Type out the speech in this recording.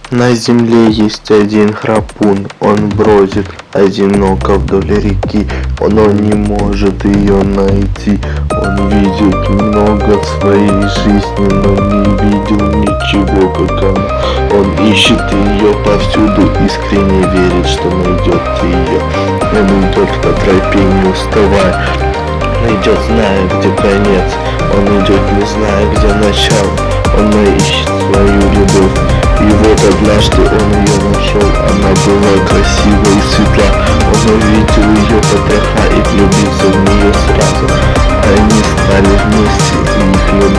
На земле есть один храпун, он бродит одиноко вдоль реки, но не может ее найти. Он видит много в своей жизни, но не видел ничего, как она. Он ищет ее повсюду, искренне верит, что найдет ее. Он идет по тропе, не уставая, он идет, зная, где конец. Он идет, не зная, где начало. Он ищет свою любовь. И вот однажды он ее нашел. Она была красива и светла. Он увидел ее потроха и влюбился в нее сразу. Они стали вместе, и их любовь